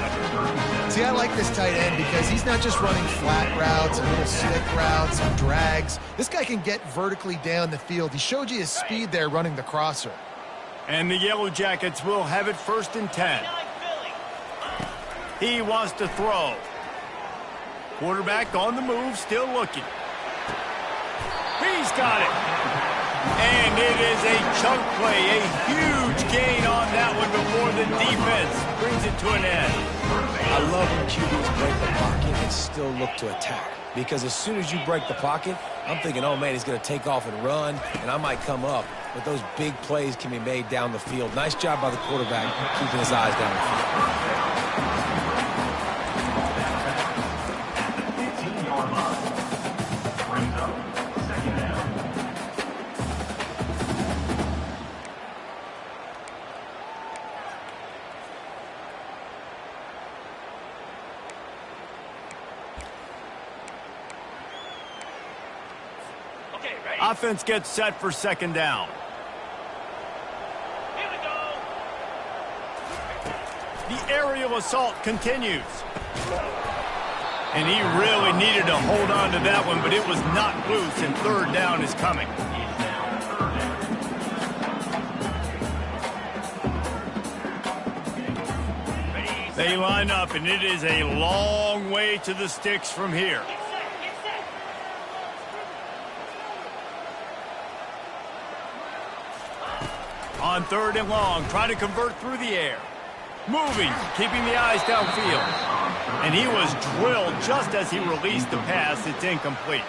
See, I like this tight end because he's not just running flat routes and little stick routes and drags. This guy can get vertically down the field. He showed you his speed there running the crosser. And the Yellow Jackets will have it first and 10. He wants to throw. Quarterback on the move, still looking. He's got it. And it is a chunk play, a huge gain on that one before the defense brings it to an end. I love when QBs break the pocket and still look to attack. Because as soon as you break the pocket, I'm thinking, oh man, he's going to take off and run, and I might come up. But those big plays can be made down the field. Nice job by the quarterback keeping his eyes down the field. 18-yard line. Brings up second down. Offense gets set for second down. Here we go. The aerial assault continues. And he really needed to hold on to that one, but it was not loose, and third down is coming. It's now third down. They line up, and it is a long way to the sticks from here. On third and long, trying to convert through the air. Moving, keeping the eyes downfield. And he was drilled just as he released the pass. It's incomplete.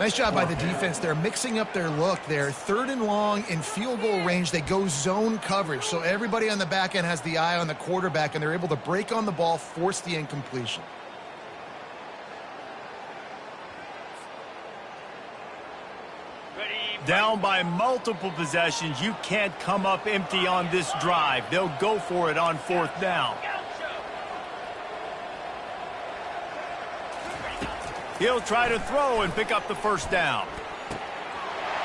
Nice job by the defense there, mixing up their look there. Third and long in field goal range, they go zone coverage. So everybody on the back end has the eye on the quarterback, and they're able to break on the ball, force the incompletion. Down by multiple possessions, you can't come up empty on this drive. They'll go for it on fourth down. He'll try to throw and pick up the first down.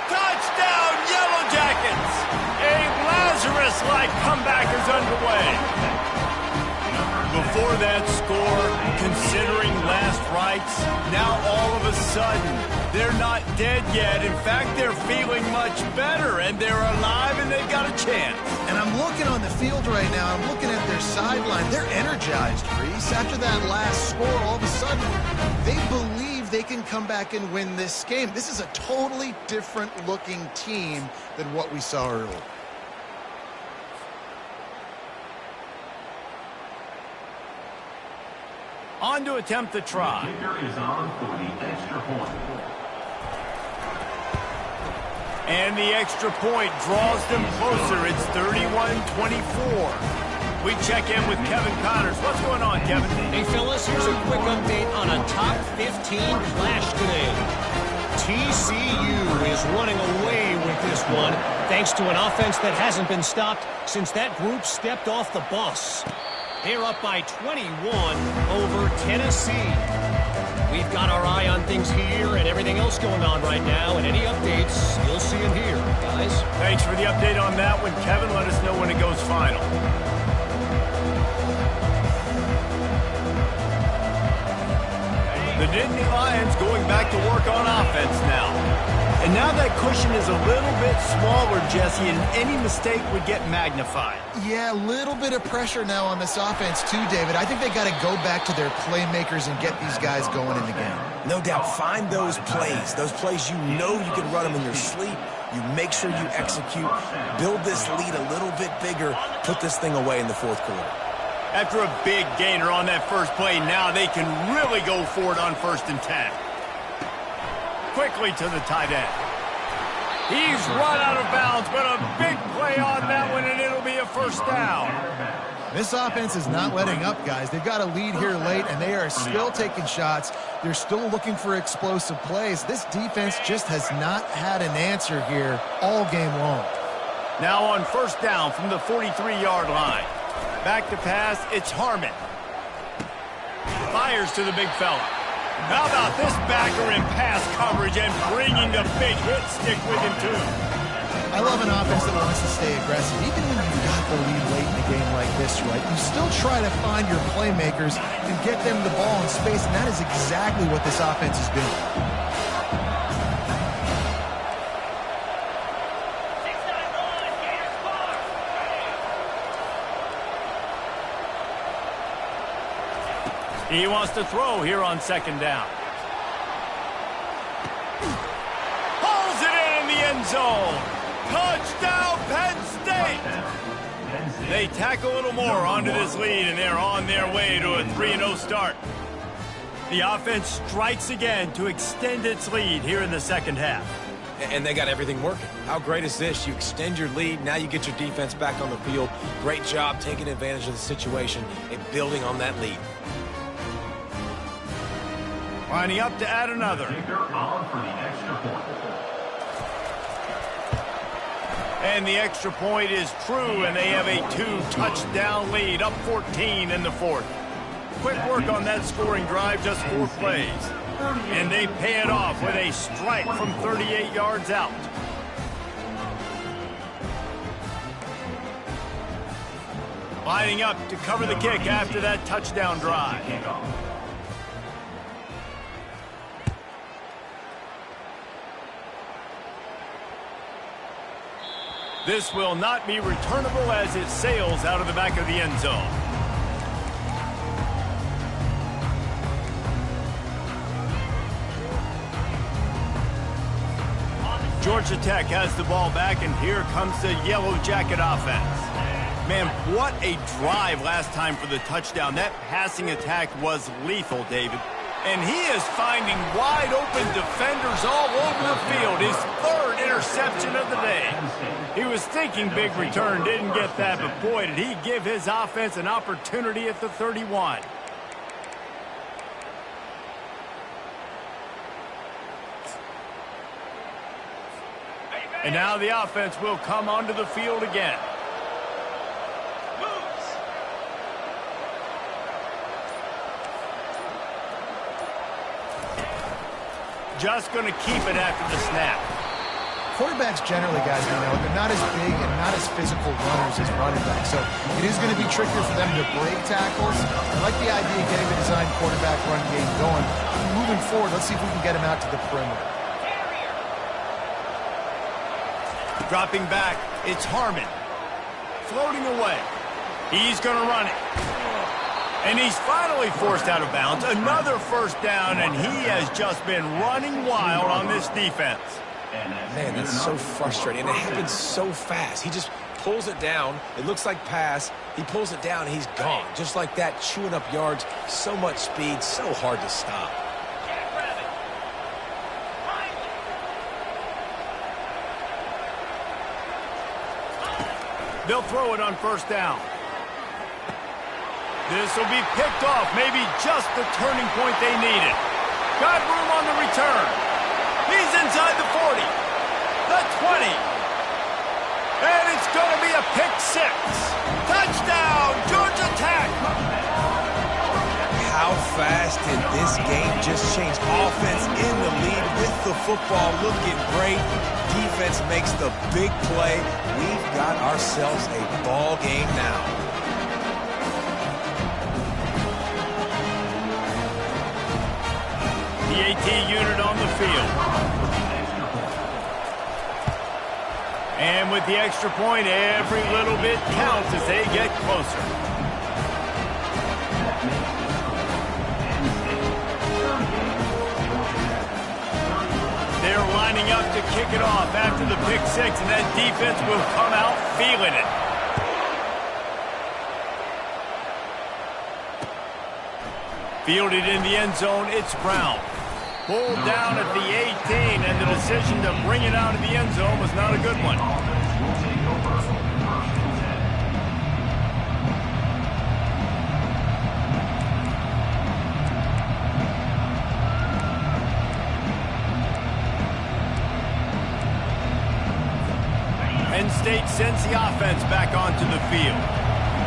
Touchdown, Yellow Jackets! A Lazarus-like comeback is underway. Before that score, considering last rites, now all of a sudden, they're not dead yet. In fact, they're feeling much better, and they're alive, and they've got a chance. And I'm looking on the field right now. I'm looking at their sideline. They're energized, Reese. After that last score, all of a sudden, they believe they can come back and win this game. This is a totally different-looking team than what we saw earlier. On to attempt the try. The kicker is on for the extra point. And the extra point draws them closer. It's 31-24. We check in with Kevin Connors. What's going on, Kevin? Hey, fellas, here's a quick update on a top 15 clash today. TCU is running away with this one, thanks to an offense that hasn't been stopped since that group stepped off the bus. They're up by 21 over Tennessee. We've got our eye on things here and everything else going on right now, and any updates, you'll see them here, guys. Thanks for the update on that one, Kevin. Let us know when it goes final. The Nittany Lions going back to work on offense now. And now that cushion is a little bit smaller, Jesse, and any mistake would get magnified. Yeah, a little bit of pressure now on this offense too, David. I think they got to go back to their playmakers and get these guys going in the game. No doubt, find those plays you know you can run them in your sleep. You make sure you execute, build this lead a little bit bigger, put this thing away in the fourth quarter. After a big gainer on that first play, now they can really go for it on 1st and 10. Quickly to the tight end. He's run out of bounds, but a big play on that one, and it'll be a first down. This offense is not letting up, guys. They've got a lead here late, and they are still taking shots. They're still looking for explosive plays. This defense just has not had an answer here all game long. Now on 1st down from the 43-yard line. Back to pass, it's Harmon. Fires to the big fella. How about this backer in pass coverage and bringing the big hit stick with him, too? I love an offense that wants to stay aggressive. Even when you've got the lead late in a game like this, right, you still try to find your playmakers and get them the ball in space, and that is exactly what this offense is doing. He wants to throw here on 2nd down. Pulls it in the end zone. Touchdown, Penn State! They tack a little more onto this lead, and they're on their way to a 3-0 start. The offense strikes again to extend its lead here in the 2nd half. And they got everything working. How great is this? You extend your lead, now you get your defense back on the field. Great job taking advantage of the situation and building on that lead. Lining up to add another. And the extra point is true, and they have a 2-touchdown lead, up 14 in the 4th. Quick work on that scoring drive, just 4 plays. And they pay it off with a strike from 38 yards out. Lining up to cover the kick after that touchdown drive. This will not be returnable as it sails out of the back of the end zone. Georgia Tech has the ball back, and here comes the Yellow Jacket offense. Man, what a drive last time for the touchdown. That passing attack was lethal, David. And he is finding wide-open defenders all over the field. His 3rd interception of the day. He was thinking big return, didn't get that, but boy, did he give his offense an opportunity at the 31. And now the offense will come onto the field again. Just going to keep it after the snap. Quarterbacks generally, guys, we know, they're not as big and not as physical runners as running backs. So it is going to be trickier for them to break tackles. I like the idea of getting the design quarterback run game going. Moving forward, let's see if we can get him out to the perimeter. Dropping back, it's Harmon. Floating away. He's going to run it. And he's finally forced out of bounds. Another 1st down, and he has just been running wild on this defense. Man, that's so frustrating. And it happens so fast. He just pulls it down. It looks like pass. He pulls it down, and he's gone. Just like that, chewing up yards. So much speed, so hard to stop. They'll throw it on 1st down. This will be picked off, maybe just the turning point they needed. Got room on the return. He's inside the 40, the 20, and it's going to be a pick 6. Touchdown, Georgia Tech. How fast did this game just change? Offense in the lead with the football looking great. Defense makes the big play. We've got ourselves a ball game now. The AT unit on the field. And with the extra point, every little bit counts as they get closer. They're lining up to kick it off after the pick six, and that defense will come out feeling it. Fielded in the end zone, it's Brown. Pulled down at the 18, and the decision to bring it out of the end zone was not a good one. Penn State sends the offense back onto the field.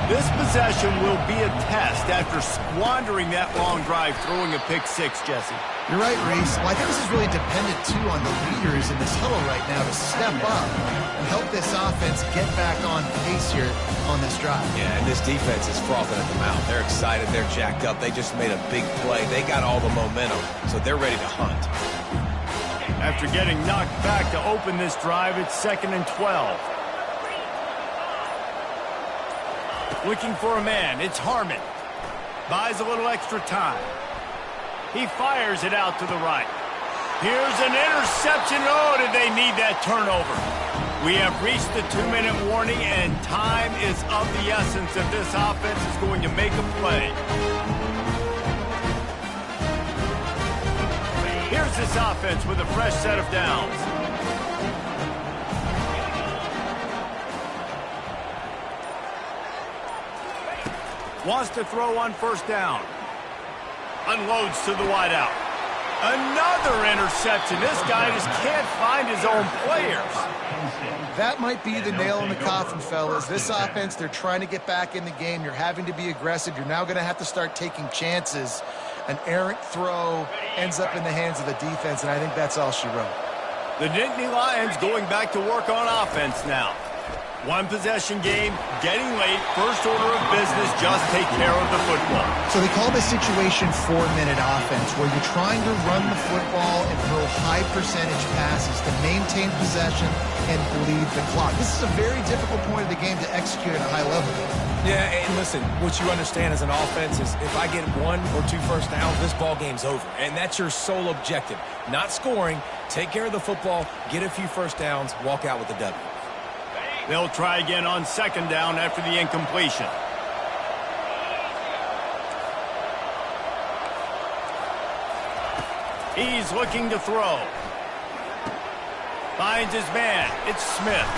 This possession will be a test after squandering that long drive, throwing a pick six, Jesse. You're right, Reese. Well, I think this is really dependent, too, on the leaders in this huddle right now to step up and help this offense get back on pace here on this drive. Yeah, and this defense is frothing at the mouth. They're excited. They're jacked up. They just made a big play. They got all the momentum, so they're ready to hunt. After getting knocked back to open this drive, it's 2nd and 12. Looking for a man, it's Harmon. Buys a little extra time. He fires it out to the right. Here's an interception. Oh, did they need that turnover? We have reached the 2-minute warning, and time is of the essence if this offense is going to make a play. Here's this offense with a fresh set of downs. Wants to throw on first down. Unloads to the wideout. Another interception. This guy just can't find his own players. That might be the nail in the coffin, fellas. This offense, they're trying to get back in the game. You're having to be aggressive. You're now going to have to start taking chances. An errant throw ends up in the hands of the defense, and I think that's all she wrote. The Nittany Lions going back to work on offense now. One possession game, getting late, first order of business, just take care of the football. So they call this situation 4-minute offense, where you're trying to run the football and throw high percentage passes to maintain possession and bleed the clock. This is a very difficult point of the game to execute at a high level. Yeah, and listen, what you understand as an offense is if I get 1 or 2 first downs, this ball game's over. And that's your sole objective. Not scoring, take care of the football, get a few first downs, walk out with a W. They'll try again on second down after the incompletion. He's looking to throw. Finds his man. It's Smith.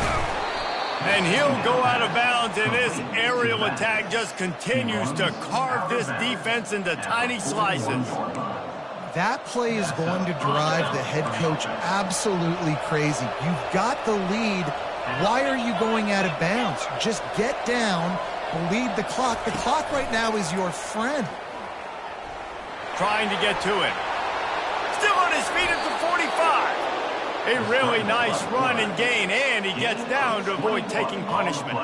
And he'll go out of bounds, and this aerial attack just continues to carve this defense into tiny slices. That play is going to drive the head coach absolutely crazy. You've got the lead. Why are you going out of bounds? Just get down, bleed the clock. The clock right now is your friend. Trying to get to it. Still on his feet at the 45. A really nice run and gain, and he gets down to avoid taking punishment.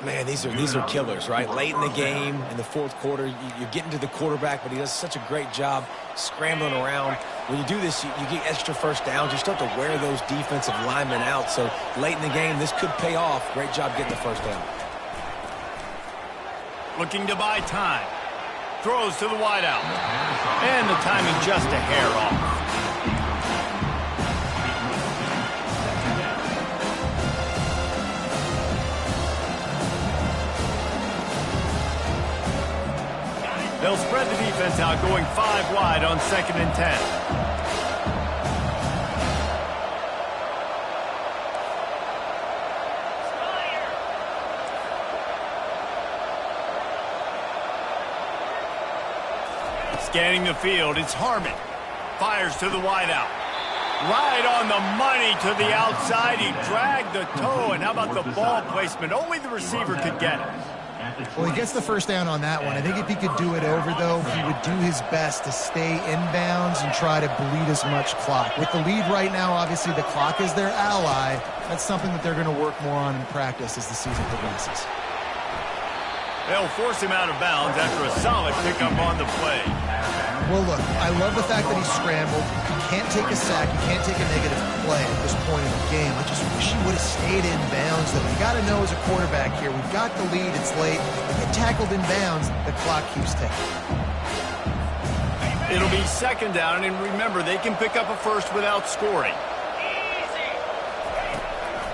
Man, these are killers, right? Late in the game, in the fourth quarter, you're getting to the quarterback, but he does such a great job scrambling around. When you do this, you get extra first downs. You start to wear those defensive linemen out. So late in the game, this could pay off. Great job getting the first down. Looking to buy time. Throws to the wideout. And the timing just a hair off. They'll spread the defense out, going 5 wide on 2nd and 10. Scanning the field, it's Harmon. Fires to the wideout. Right on the money to the outside. He dragged the toe, and how about the ball placement? Only the receiver could get it. Well, he gets the first down on that one. I think if he could do it over, though, he would do his best to stay inbounds and try to bleed as much clock. With the lead right now, obviously the clock is their ally. That's something that they're going to work more on in practice as the season progresses. They'll force him out of bounds after a solid pickup on the play. Well, look, I love the fact that he scrambled. He can't take a sack. He can't take a negative play at this point in the game. I just wish he would have stayed in bounds, though. You got to know as a quarterback here, we've got the lead. It's late. If you get tackled in bounds, the clock keeps ticking. It'll be second down, and remember, they can pick up a first without scoring.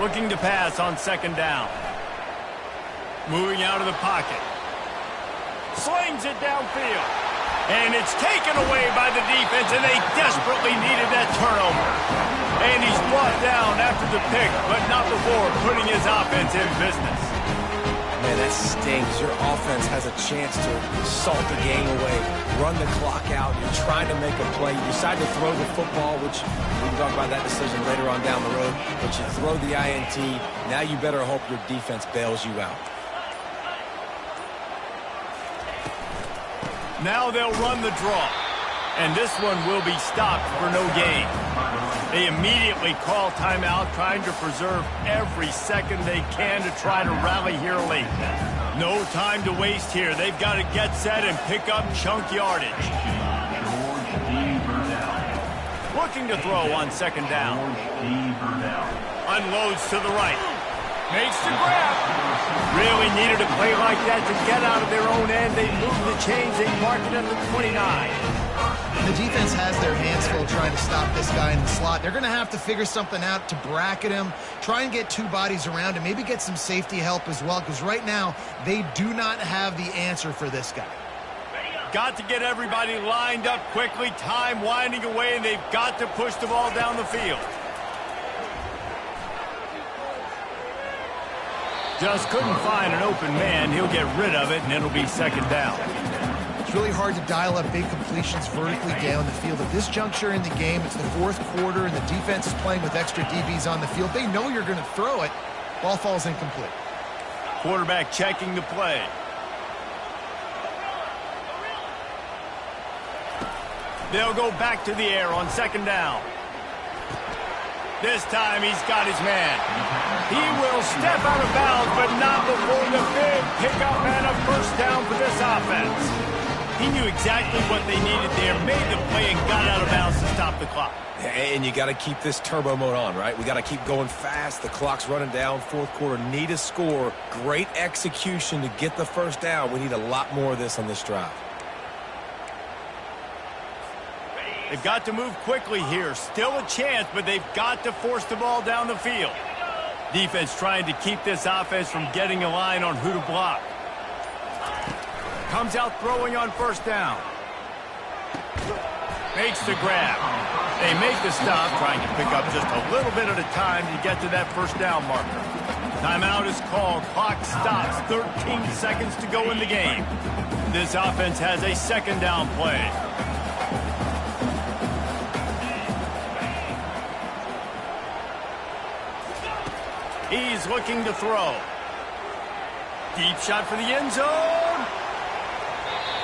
Looking to pass on second down. Moving out of the pocket. Slings it downfield. And it's taken away by the defense, and they desperately needed that turnover. And he's brought down after the pick, but not before putting his offense in business. Man, that stings. Your offense has a chance to salt the game away, run the clock out. You're trying to make a play. You decide to throw the football, which we can talk about that decision later on down the road, but you throw the INT. Now you better hope your defense bails you out. Now they'll run the draw, and this one will be stopped for no gain. They immediately call timeout, trying to preserve every second they can to try to rally here late. No time to waste here. They've got to get set and pick up chunk yardage. Looking to throw on second down. Unloads to the right. Makes the grab. Really needed a play like that to get out of their own end. They move the chains. They mark it at the 29. The defense has their hands full trying to stop this guy in the slot. They're going to have to figure something out to bracket him, try and get two bodies around him, maybe get some safety help as well, because right now they do not have the answer for this guy. Got to get everybody lined up quickly. Time winding away, and they've got to push the ball down the field. Just couldn't find an open man. He'll get rid of it, and it'll be second down. It's really hard to dial up big completions vertically down the field. At this juncture in the game, it's the fourth quarter, and the defense is playing with extra DBs on the field. They know you're going to throw it. Ball falls incomplete. Quarterback checking the play. They'll go back to the air on second down. This time he's got his man. He will step out of bounds, but not before the big pickup and a first down for this offense. He knew exactly what they needed there, made the play, and got out of bounds to stop the clock. And you got to keep this turbo mode on, right? We got to keep going fast. The clock's running down. Fourth quarter, need a score. Great execution to get the first down. We need a lot more of this on this drive. They've got to move quickly here. Still a chance, but they've got to force the ball down the field. Defense trying to keep this offense from getting a line on who to block. Comes out throwing on first down. Makes the grab. They make the stop, trying to pick up just a little bit at a time to get to that first down marker. Timeout is called. Clock stops. 13 seconds to go in the game. This offense has a second down play. He's looking to throw. Deep shot for the end zone.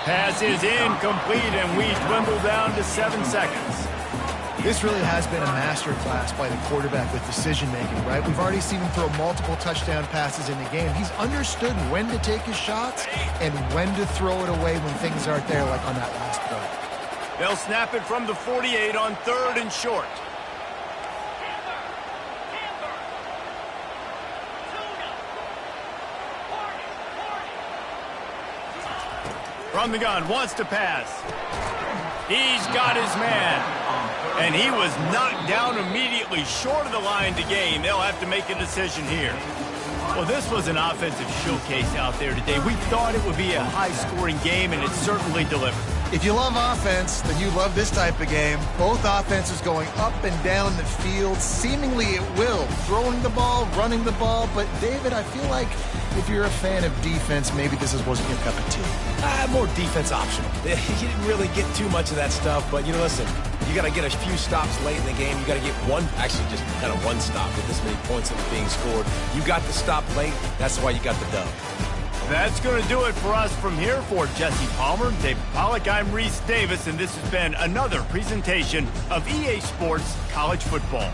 Pass is incomplete, and we dwindle down to 7 seconds. This really has been a master class by the quarterback with decision-making, right? We've already seen him throw multiple touchdown passes in the game. He's understood when to take his shots and when to throw it away when things aren't there, like on that last play. They'll snap it from the 48 on third and short. From the gun, wants to pass. He's got his man. And he was knocked down immediately short of the line to gain. They'll have to make a decision here. Well, this was an offensive showcase out there today. We thought it would be a high-scoring game, and it certainly delivered. If you love offense, then you love this type of game. Both offenses going up and down the field, seemingly at will. Throwing the ball, running the ball. But, David, I feel like if you're a fan of defense, maybe this wasn't your cup of tea. More defense optional. You didn't really get too much of that stuff, but, listen, you got to get a few stops late in the game. You got to get actually just kind of one stop with this many points that were being scored. You got the stop late. That's why you got the dub. That's going to do it for us from here. For Jesse Palmer, David Pollack, I'm Reese Davis, and this has been another presentation of EA Sports College Football.